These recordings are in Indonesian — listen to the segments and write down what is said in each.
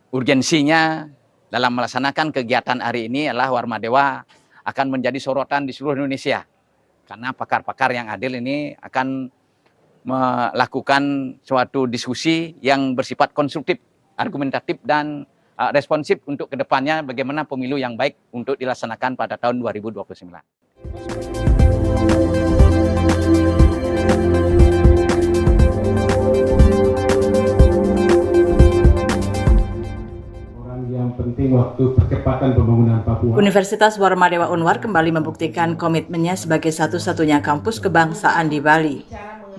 urgensinya dalam melaksanakan kegiatan hari ini adalah Warmadewa akan menjadi sorotan di seluruh Indonesia. Karena pakar-pakar yang adil ini akan melakukan suatu diskusi yang bersifat konstruktif, argumentatif, dan responsif untuk kedepannya bagaimana pemilu yang baik untuk dilaksanakan pada tahun 2029. Penting waktu percepatan pembangunan Papua. Universitas Warmadewa Unwar kembali membuktikan komitmennya sebagai satu-satunya kampus kebangsaan di Bali.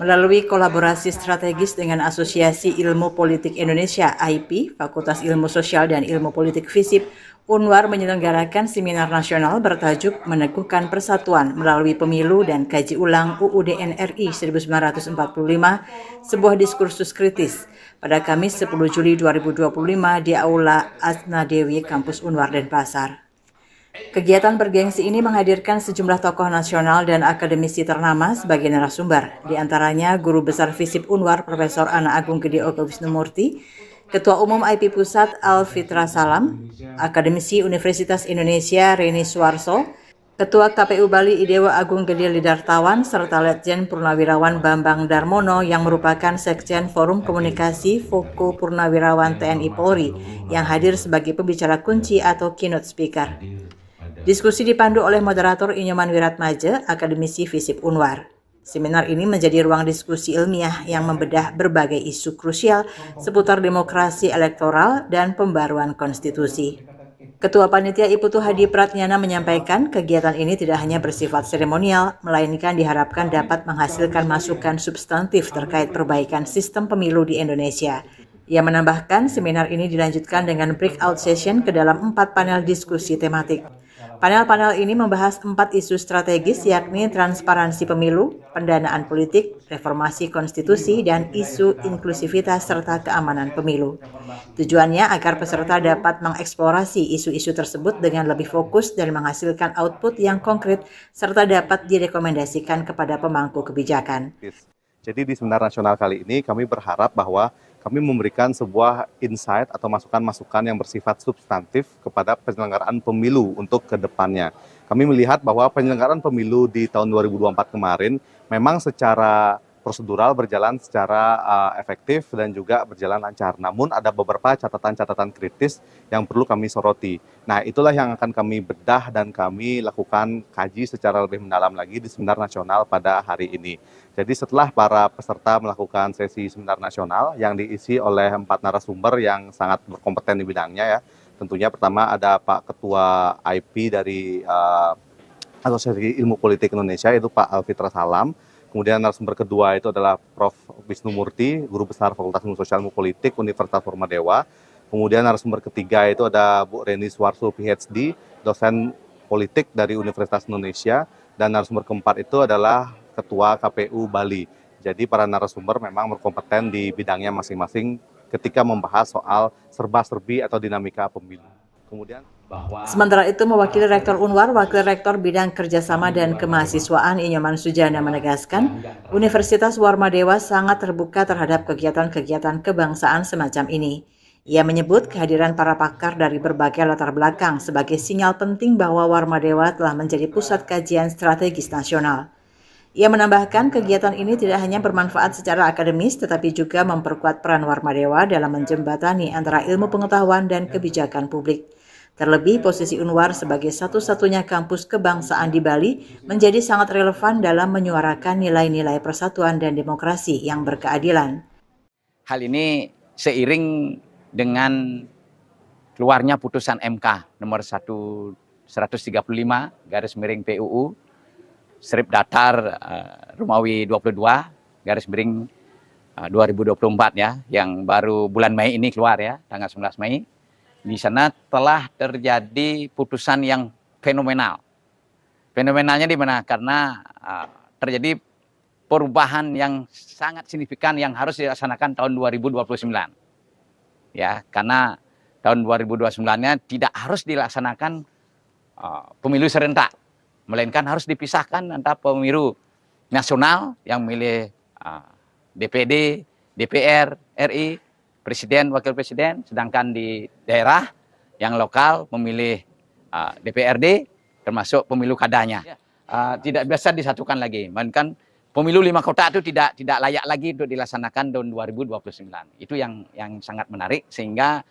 Melalui kolaborasi strategis dengan Asosiasi Ilmu Politik Indonesia (AIPI), Fakultas Ilmu Sosial dan Ilmu Politik FISIP, Unwar menyelenggarakan seminar nasional bertajuk Meneguhkan Persatuan Melalui Pemilu dan Kaji Ulang UUD NRI 1945, sebuah diskursus kritis, pada Kamis 10 Juli 2025 di Aula Asna Dewi, Kampus Unwar Denpasar. Kegiatan bergengsi ini menghadirkan sejumlah tokoh nasional dan akademisi ternama sebagai narasumber, di antaranya Guru Besar FISIP Unwar Profesor Ana Agung Gede Oka Wisnumurti, Ketua Umum AIPI Pusat Alfitra Salam, Akademisi Universitas Indonesia Reni Suarso, Ketua KPU Bali Idewa Agung Gede Lidartawan, serta Letjen Purnawirawan Bambang Darmono yang merupakan Sekjen Forum Komunikasi Foko Purnawirawan TNI Polri yang hadir sebagai pembicara kunci atau keynote speaker. Diskusi dipandu oleh moderator Inyoman Wiratmaja, akademisi FISIP Unwar. Seminar ini menjadi ruang diskusi ilmiah yang membedah berbagai isu krusial seputar demokrasi elektoral dan pembaruan konstitusi. Ketua Panitia Iputu Hadi Pratnyana menyampaikan kegiatan ini tidak hanya bersifat seremonial, melainkan diharapkan dapat menghasilkan masukan substantif terkait perbaikan sistem pemilu di Indonesia. Ia menambahkan seminar ini dilanjutkan dengan breakout session ke dalam 4 panel diskusi tematik. Panel-panel ini membahas 4 isu strategis, yakni transparansi pemilu, pendanaan politik, reformasi konstitusi, dan isu inklusivitas serta keamanan pemilu. Tujuannya agar peserta dapat mengeksplorasi isu-isu tersebut dengan lebih fokus dan menghasilkan output yang konkret serta dapat direkomendasikan kepada pemangku kebijakan. Jadi di seminar nasional kali ini kami berharap bahwa kami memberikan sebuah insight atau masukan-masukan yang bersifat substantif kepada penyelenggaraan pemilu untuk ke depannya. Kami melihat bahwa penyelenggaraan pemilu di tahun 2024 kemarin memang secara prosedural berjalan secara efektif dan juga berjalan lancar. Namun ada beberapa catatan-catatan kritis yang perlu kami soroti. Nah, itulah yang akan kami bedah dan kami lakukan kaji secara lebih mendalam lagi di seminar nasional pada hari ini. Jadi setelah para peserta melakukan sesi seminar nasional yang diisi oleh 4 narasumber yang sangat berkompeten di bidangnya ya. Tentunya pertama ada Pak Ketua IP dari Asosiasi Ilmu Politik Indonesia, yaitu Pak Alfitra Salam. Kemudian narasumber kedua itu adalah Prof. Wisnumurti, Guru Besar Fakultas Ilmu Sosial Ilmu Politik Universitas Warmadewa. Kemudian narasumber ketiga itu ada Bu Reni Suarso, PhD, dosen politik dari Universitas Indonesia. Dan narasumber keempat itu adalah Ketua KPU Bali. Jadi para narasumber memang berkompeten di bidangnya masing-masing ketika membahas soal serba-serbi atau dinamika pemilu. Kemudian sementara itu, mewakili Rektor Unwar, Wakil Rektor Bidang Kerjasama dan Kemahasiswaan Inyoman Sujana menegaskan, Universitas Warmadewa sangat terbuka terhadap kegiatan-kegiatan kebangsaan semacam ini. Ia menyebut kehadiran para pakar dari berbagai latar belakang sebagai sinyal penting bahwa Warmadewa telah menjadi pusat kajian strategis nasional. Ia menambahkan kegiatan ini tidak hanya bermanfaat secara akademis, tetapi juga memperkuat peran Warmadewa dalam menjembatani antara ilmu pengetahuan dan kebijakan publik. Terlebih, posisi Unwar sebagai satu-satunya kampus kebangsaan di Bali menjadi sangat relevan dalam menyuarakan nilai-nilai persatuan dan demokrasi yang berkeadilan. Hal ini seiring dengan keluarnya putusan MK nomor 135/PUU strip datar Romawi 22 /2024 ya, yang baru bulan Mei ini keluar ya, tanggal 19 Mei. Di sana telah terjadi putusan yang fenomenal. Fenomenalnya di mana? Karena terjadi perubahan yang sangat signifikan yang harus dilaksanakan tahun 2029. Ya, karena tahun 2029-nya tidak harus dilaksanakan pemilu serentak, melainkan harus dipisahkan antara pemilu nasional yang milih DPD, DPR, RI, presiden, wakil presiden, sedangkan di daerah yang lokal memilih DPRD, termasuk pemilu kadanya. Tidak bisa disatukan lagi, melainkan pemilu 5 kota itu tidak layak lagi untuk dilaksanakan tahun 2029. Itu yang sangat menarik, sehingga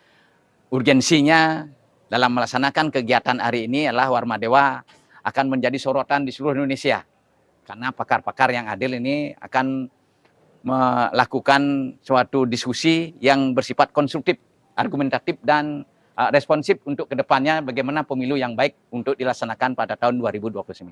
urgensinya dalam melaksanakan kegiatan hari ini adalah Warmadewa akan menjadi sorotan di seluruh Indonesia. Karena pakar-pakar yang adil ini akan melakukan suatu diskusi yang bersifat konstruktif, argumentatif, dan responsif untuk kedepannya bagaimana pemilu yang baik untuk dilaksanakan pada tahun 2029.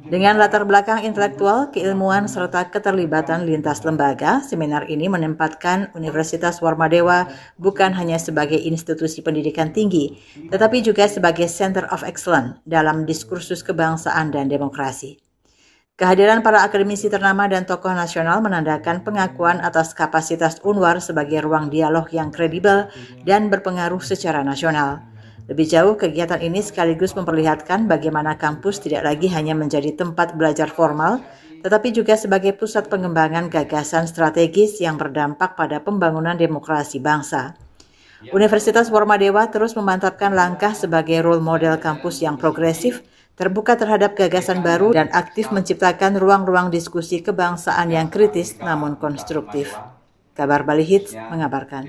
Dengan latar belakang intelektual, keilmuan, serta keterlibatan lintas lembaga, seminar ini menempatkan Universitas Warmadewa bukan hanya sebagai institusi pendidikan tinggi, tetapi juga sebagai Center of Excellence dalam diskursus kebangsaan dan demokrasi. Kehadiran para akademisi ternama dan tokoh nasional menandakan pengakuan atas kapasitas UNWAR sebagai ruang dialog yang kredibel dan berpengaruh secara nasional. Lebih jauh, kegiatan ini sekaligus memperlihatkan bagaimana kampus tidak lagi hanya menjadi tempat belajar formal, tetapi juga sebagai pusat pengembangan gagasan strategis yang berdampak pada pembangunan demokrasi bangsa. Universitas Warmadewa terus memantapkan langkah sebagai role model kampus yang progresif, terbuka terhadap gagasan baru, dan aktif menciptakan ruang-ruang diskusi kebangsaan yang kritis namun konstruktif. Kabar Bali Hits mengabarkan.